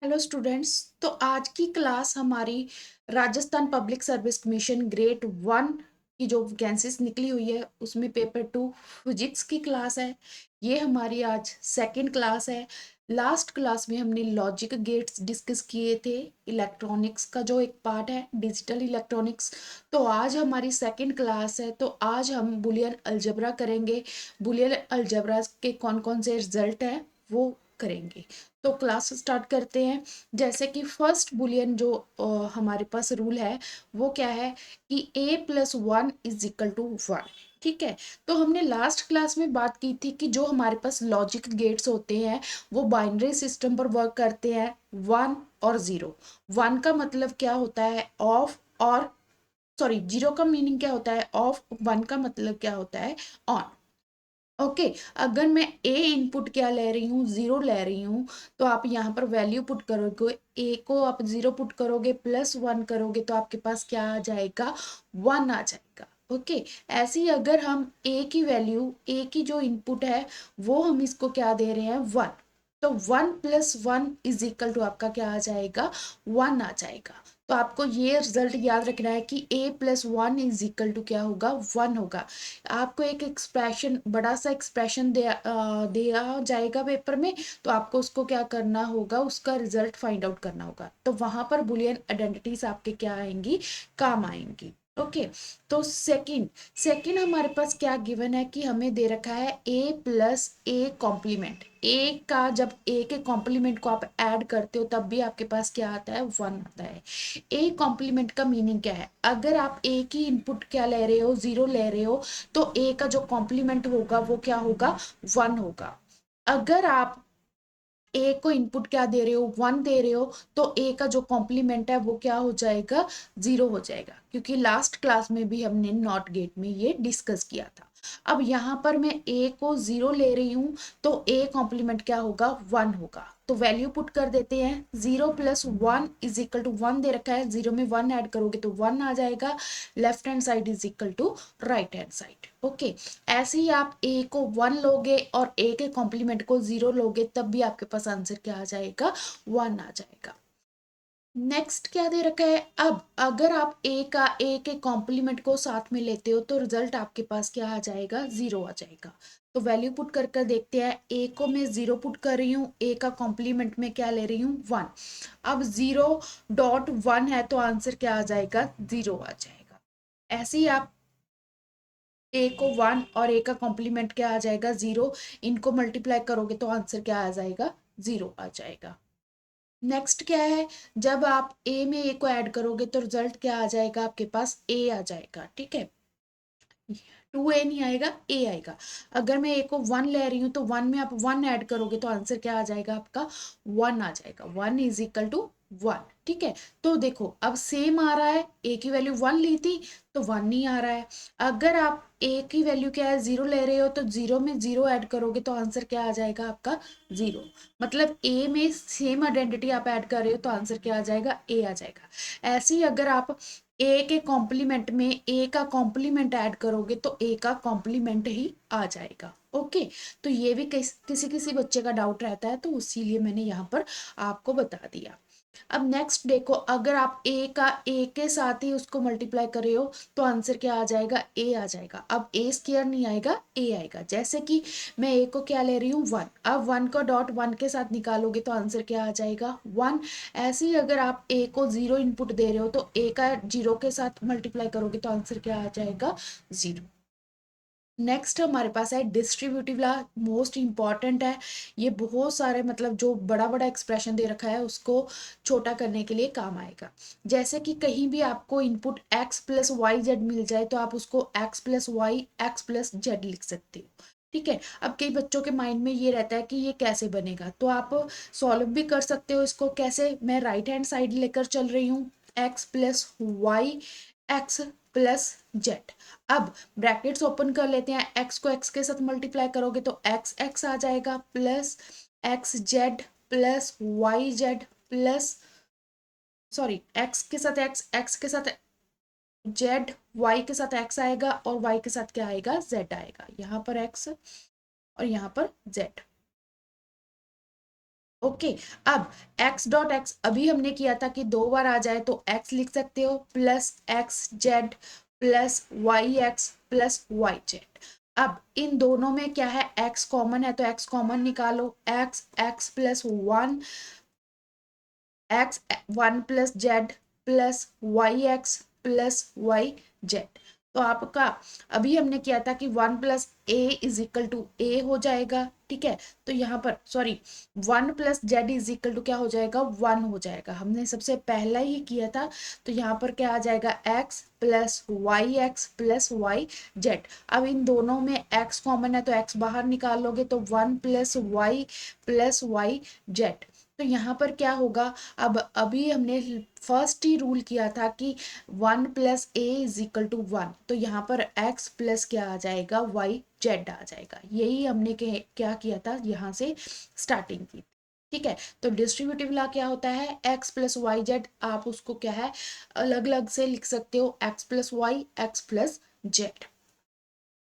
Hello students. तो आज की क्लास हमारी Rajasthan public service commission grade 1 की जो वैकेंसीज निकली हुई है उसमें पेपर 2 फिजिक्स की क्लास है। ये हमारी आज सेकंड क्लास है। लास्ट क्लास में हमने लॉजिक गेट्स डिस्कस किए थे, इलेक्ट्रॉनिक्स का जो एक पार्ट है डिजिटल इलेक्ट्रॉनिक्स। तो आज हमारी सेकंड क्लास है, तो आज हम बुलियन अलजेब्रा करेंगे। बुलियन अलजेब्रा के कौन कौन से रिजल्ट हैं वो करेंगे। तो क्लास स्टार्ट करते हैं। जैसे कि फर्स्ट बुलियन जो हमारे पास रूल है वो क्या है कि a+1 = 1। ठीक है। तो हमने लास्ट क्लास में बात की थी कि जो हमारे पास लॉजिक गेट्स होते हैं वो बाइनरी सिस्टम पर वर्क करते हैं, 1 और 0। 1 का मतलब क्या होता है ऑफ, और सॉरी 0 का मीनिंग क्या होता है ऑफ, 1 का मतलब क्या होता है ऑन। ओके। अगर मैं ए इनपुट क्या ले रही हूँ, 0 ले रही हूँ, तो आप यहाँ पर वैल्यू पुट करोगे, ए को आप 0 पुट करोगे +1 करोगे तो आपके पास क्या आ जाएगा, 1 आ जाएगा। ओके। ऐसे ही अगर हम ए की वैल्यू, ए की जो इनपुट है वो हम इसको क्या दे रहे हैं 1, तो 1 + 1 = आपका क्या आ जाएगा 1 आ जाएगा। तो आपको ये रिजल्ट याद रखना है कि a+1 = क्या होगा 1 होगा। आपको एक एक्सप्रेशन, बड़ा सा एक्सप्रेशन दिया जाएगा पेपर में, तो आपको उसको क्या करना होगा, उसका रिजल्ट फाइंड आउट करना होगा। तो वहां पर बुलियन आइडेंटिटीज आपके क्या आएंगी, काम आएंगी। ओके। तो सेकंड सेकंड हमारे पास क्या गिवन है कि हमें दे रखा है a+a कॉम्प्लीमेंट। ए का जब ए के कॉम्प्लीमेंट को आप ऐड करते हो तब भी आपके पास क्या आता है 1 आता है। ए कॉम्प्लीमेंट का मीनिंग क्या है, अगर आप ए की इनपुट क्या ले रहे हो 0 ले रहे हो तो ए का जो कॉम्प्लीमेंट होगा वो क्या होगा 1 होगा। अगर आप ए को इनपुट क्या दे रहे हो 1 दे रहे हो तो ए का जो कॉम्प्लीमेंट है वो क्या हो जाएगा 0 हो जाएगा, क्योंकि लास्ट क्लास में भी हमने नॉट गेट में ये डिस्कस किया था। अब यहाँ पर मैं ए को 0 ले रही हूँ तो ए कॉम्प्लीमेंट क्या होगा 1 होगा। तो वैल्यू पुट कर देते हैं, 0+1 = 1 दे रखा है, 0 में 1 ऐड करोगे तो 1 आ जाएगा। Left hand side = right hand side. Okay. ऐसे ही आप ए को 1 लोगे और ए के कॉम्प्लीमेंट को 0 लोगे तब भी आपके पास आंसर क्या आ जाएगा 1 आ जाएगा। नेक्स्ट क्या दे रखा है, अब अगर आप ए के कॉम्प्लीमेंट को साथ में लेते हो तो रिजल्ट आपके पास क्या आ जाएगा 0 आ जाएगा। तो वैल्यू पुट कर कर देखते हैं, ए को मैं 0 पुट कर रही हूँ, ए का कॉम्प्लीमेंट में क्या ले रही हूँ 1। अब 0.1 है तो आंसर क्या आ जाएगा 0 आ जाएगा। ऐसे ही आप ए को 1 और ए का कॉम्प्लीमेंट क्या आ जाएगा 0, इनको मल्टीप्लाई करोगे तो आंसर क्या आ जाएगा 0 आ जाएगा। नेक्स्ट क्या है, जब आप ए में ए को ऐड करोगे तो रिजल्ट क्या आ जाएगा आपके पास ए आ जाएगा। ठीक है। 2a नहीं आएगा, ए आएगा। अगर मैं ए को 1 ले रही हूँ तो 1 में आप 1 ऐड करोगे तो आंसर क्या आ जाएगा आपका 1 आ जाएगा। 1 = 1। ठीक है। तो देखो अब सेम आ रहा है, ए की वैल्यू 1 ली थी तो 1 नहीं आ रहा है। अगर आप ए की वैल्यू क्या है 0 ले रहे हो तो 0 में 0 ऐड करोगे तो आंसर क्या आ जाएगा आपका 0। मतलब ए में सेम आइडेंटिटी आप ऐड कर रहे हो तो आंसर क्या आ जाएगा ए आ जाएगा। ऐसे ही अगर आप ए के कॉम्प्लीमेंट में ए का कॉम्प्लीमेंट ऐड करोगे तो ए का कॉम्प्लीमेंट ही आ जाएगा। ओके। तो ये भी किसी किसी बच्चे का डाउट रहता है, तो इसीलिए मैंने यहाँ पर आपको बता दिया। अब नेक्स्ट देखो, अगर आप ए का ए के साथ ही उसको मल्टीप्लाई कर रहे हो तो आंसर क्या आ जाएगा ए आ जाएगा। अब ए स्क्वायर नहीं आएगा, ए आएगा। जैसे कि मैं ए को क्या ले रही हूँ 1, अब 1 को डॉट 1 के साथ निकालोगे तो आंसर क्या आ जाएगा 1। ऐसे ही अगर आप ए को 0 इनपुट दे रहे हो तो ए का 0 के साथ मल्टीप्लाई करोगे तो आंसर क्या आ जाएगा 0। नेक्स्ट हमारे पास है डिस्ट्रीब्यूटिव लॉ, मोस्ट इंपॉर्टेंट है। ये बहुत सारे मतलब जो बड़ा बड़ा एक्सप्रेशन दे रखा है उसको छोटा करने के लिए काम आएगा। जैसे कि कहीं भी आपको इनपुट x+y z मिल जाए तो आप उसको x+y x+z लिख सकते हो। ठीक है। अब कई बच्चों के माइंड में ये रहता है कि ये कैसे बनेगा, तो आप सॉल्व भी कर सकते हो इसको। कैसे, मैं राइट हैंड साइड लेकर चल रही हूँ, x+y x+z। अब ब्रैकेट्स ओपन कर लेते हैं, x को x के साथ मल्टीप्लाई करोगे तो x x आ जाएगा, plus xz plus yz plus, sorry x के साथ x के साथ z, y के साथ x आएगा और y के साथ क्या आएगा z आएगा। यहाँ पर x और यहाँ पर z। ओके। अब एक्स डॉट एक्स अभी हमने किया था कि 2 बार आ जाए तो एक्स लिख सकते हो plus x z plus y x plus y z. अब इन दोनों में क्या है, एक्स कॉमन है तो एक्स कॉमन निकालो, x x plus one x one plus z plus y x plus y z. तो आपका अभी हमने किया था कि 1 + a = a हो जाएगा, ठीक है। तो यहाँ पर सॉरी 1 + z क्या हो जाएगा, 1 हो जाएगा, हमने सबसे पहला ही किया था। तो यहाँ पर क्या आ जाएगा, x plus y x plus y z. अब इन दोनों में x कॉमन है तो x बाहर निकालोगे तो 1 + y प्लस वाई जेड। तो यहाँ पर क्या होगा, अब अभी हमने फर्स्ट ही रूल किया था कि 1 + a = 1, तो यहाँ पर x प्लस क्या आ जाएगा, वाई जेड आ जाएगा। यही हमने क्या किया था, यहाँ से स्टार्टिंग की, ठीक है। तो डिस्ट्रीब्यूटिव लॉ क्या होता है, x प्लस वाई जेड, आप उसको क्या है अलग अलग से लिख सकते हो, x plus y x plus z.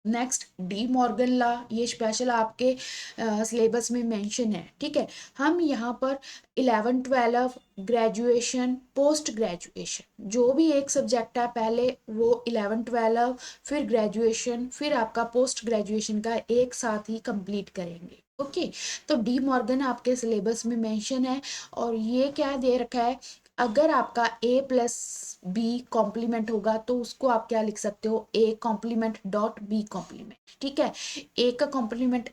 Next De Morgan law, ये स्पेशल आपके सिलेबस में मेंशन है, ठीक है। हम यहाँ पर 11 12 ग्रेजुएशन पोस्ट ग्रेजुएशन जो भी एक सब्जेक्ट है, पहले वो 11 12 फिर ग्रेजुएशन फिर आपका पोस्ट ग्रेजुएशन का एक साथ ही कंप्लीट करेंगे, ओके। तो डी मॉर्गन आपके सिलेबस में मेंशन है। और ये क्या दे रखा है, अगर आपका a+b कॉम्प्लीमेंट होगा तो उसको आप क्या लिख सकते हो, a complement dot b complement, ठीक है। a का कॉम्प्लीमेंट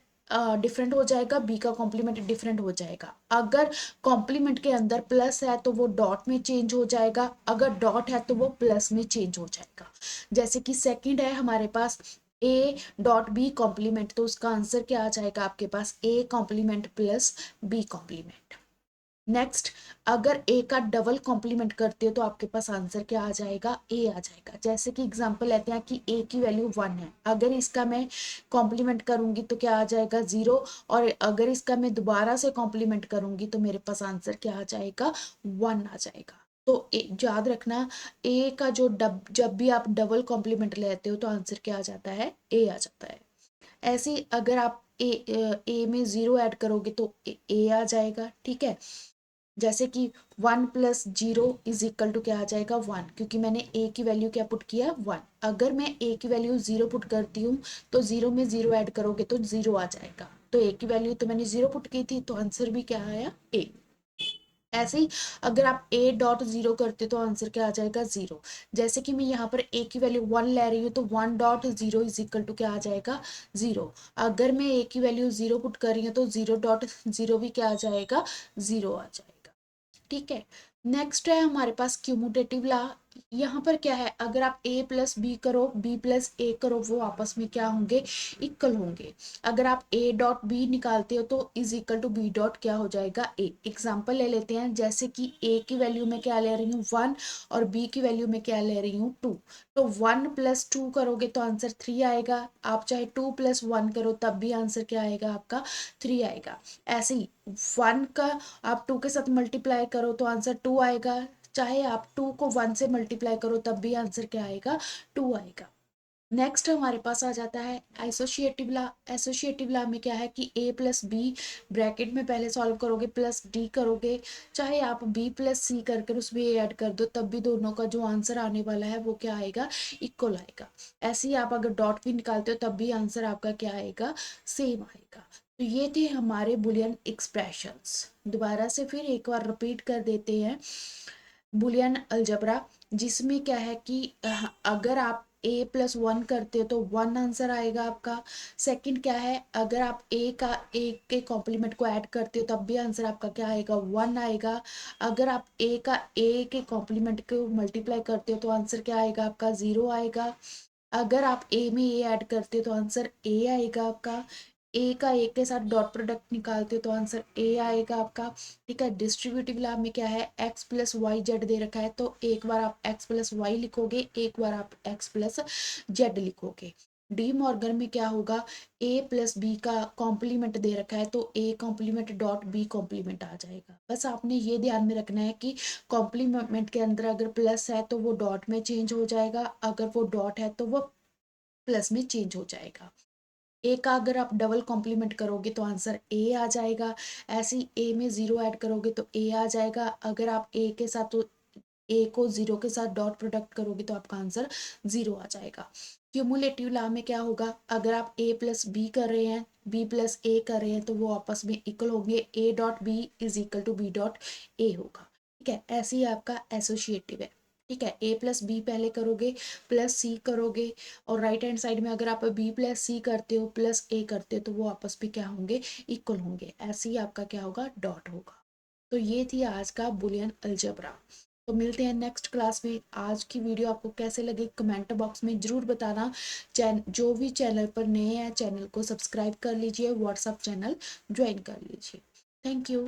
डिफरेंट हो जाएगा, b का कॉम्प्लीमेंट डिफरेंट हो जाएगा। अगर कॉम्प्लीमेंट के अंदर प्लस है तो वो डॉट में चेंज हो जाएगा, अगर डॉट है तो वो प्लस में चेंज हो जाएगा। जैसे कि सेकंड है हमारे पास a डॉट b कॉम्प्लीमेंट, तो उसका आंसर क्या आ जाएगा आपके पास, a complement plus b complement. Next, अगर ए का डबल कॉम्प्लीमेंट करते हो तो आपके पास आंसर क्या आ जाएगा, ए आ जाएगा। जैसे कि एग्जांपल लेते हैं कि ए की वैल्यू 1 है, अगर इसका मैं कॉम्प्लीमेंट करूंगी तो क्या आ जाएगा, 0। और अगर इसका मैं दोबारा से कॉम्प्लीमेंट करूंगी तो मेरे पास आंसर क्या आ जाएगा, 1 आ जाएगा। तो याद रखना, ए का जो जब भी आप डबल कॉम्प्लीमेंट लेते हो तो आंसर क्या आ जाता है, ए आ जाता है। ऐसे ही अगर आप ए में 0 ऐड करोगे तो ए आ जाएगा, ठीक है। जैसे कि 1 + 0 = क्या आ जाएगा, 1, क्योंकि मैंने ए की वैल्यू क्या पुट किया, 1। अगर मैं ए की वैल्यू 0 पुट करती हूँ तो 0 में 0 ऐड करोगे तो 0 आ जाएगा। तो ए की वैल्यू तो मैंने 0 पुट की थी तो आंसर भी क्या आया, ए। ऐसे ही अगर आप ए डॉट 0 करते तो आंसर क्या आ जाएगा, 0। जैसे कि मैं यहाँ पर ए की वैल्यू 1 ले रही हूँ तो 1.0 = क्या आ जाएगा, 0। अगर मैं ए की वैल्यू 0 पुट कर रही हूँ तो 0.0 भी क्या आ जाएगा, 0 आ जाएगा, ठीक है। नेक्स्ट है हमारे पास क्यूमुटेटिव लॉ। यहाँ पर क्या है, अगर आप a प्लस बी करो b प्लस ए करो वो आपस में क्या होंगे, इक्वल होंगे। अगर आप a डॉट बी निकालते हो तो is equal to B dot क्या हो जाएगा, a। एग्जाम्पल ले लेते हैं, जैसे कि a की वैल्यू में क्या ले रही हूँ, 1, और b की वैल्यू में क्या ले रही हूँ, 2। तो 1 + 2 करोगे तो आंसर 3 आएगा, आप चाहे 2 + 1 करो तब भी आंसर क्या आएगा आपका, 3 आएगा। ऐसे ही 1 का आप 2 के साथ मल्टीप्लाई करो तो आंसर 2 आएगा, चाहे आप 2 को 1 से मल्टीप्लाई करो तब भी आंसर क्या आएगा, 2 आएगा। नेक्स्ट हमारे पास आ जाता है एसोसिएटिव लॉ। एसोसिएटिव लॉ में क्या है कि a प्लस बी ब्रैकेट में पहले सॉल्व करोगे प्लस डी करोगे, चाहे आप b प्लस सी करके उसमें a ऐड कर दो तब भी दोनों का जो आंसर आने वाला है वो क्या आएगा, इक्वल आएगा। ऐसे ही आप अगर डॉट भी निकालते हो तब भी आंसर आपका क्या आएगा, सेम आएगा। तो ये थे हमारे बुलियन एक्सप्रेशंस। दोबारा से फिर एक बार रिपीट कर देते हैं बुलियन अलजबरा, जिसमें क्या है कि अगर आप a + 1 करते हो तो 1 आंसर आएगा आपका। सेकंड क्या है, अगर आप ए के कॉम्प्लीमेंट को ऐड करते हो तब भी आंसर आपका क्या आएगा, 1 आएगा। अगर आप ए के कॉम्प्लीमेंट को मल्टीप्लाई करते हो तो आंसर क्या आएगा आपका, 0 आएगा। अगर आप ए में ए ऐड करते हो तो आंसर ए आएगा आपका। ए का ए के साथ डॉट प्रोडक्ट निकालते हो तो आंसर ए आएगा आपका, ठीक है। डिस्ट्रीब्यूटिव लॉ में क्या है, x प्लस वाई जेड दे रखा है तो एक बार आप x प्लस वाई लिखोगे, एक बार आप x प्लस जेड लिखोगे। डी मॉर्गन में क्या होगा, a प्लस बी का कॉम्प्लीमेंट दे रखा है तो a complement dot b complement आ जाएगा। बस आपने ये ध्यान में रखना है कि कॉम्प्लीमेंट के अंदर अगर प्लस है तो वो डॉट में चेंज हो जाएगा, अगर वो डॉट है तो वो प्लस में चेंज हो जाएगा। ए का अगर आप डबल कॉम्प्लीमेंट करोगे तो आंसर ए आ जाएगा। ऐसे ही ए में ज़ीरो ऐड करोगे तो ए आ जाएगा। अगर आप ए के साथ तो ए को ज़ीरो के साथ डॉट प्रोडक्ट करोगे तो आपका आंसर ज़ीरो आ जाएगा। क्यूमुलेटिव लॉ में क्या होगा, अगर आप ए प्लस बी कर रहे हैं, बी प्लस ए कर रहे हैं तो वो आपस में इक्वल होंगे, A dot B is equal to B dot A होगा। ठीक है, ऐसे ही आपका एसोसिएटिव है। ठीक है, ए प्लस बी पहले करोगे, प्लस सी करोगे, और राइट हैंड साइड में अगर आप बी प्लस सी करते हो प्लस ए करते हो तो वो आपस में क्या होंगे, इक्वल होंगे। ऐसे ही आपका क्या होगा, डॉट होगा। तो ये थी आज का बुलियन अलजेब्रा। तो मिलते हैं नेक्स्ट क्लास में। आज की वीडियो आपको कैसे लगी कमेंट बॉक्स में ज़रूर बताना। जो भी चैनल पर नए हैं चैनल को सब्सक्राइब कर लीजिए, व्हाट्सअप चैनल ज्वाइन कर लीजिए। Thank you.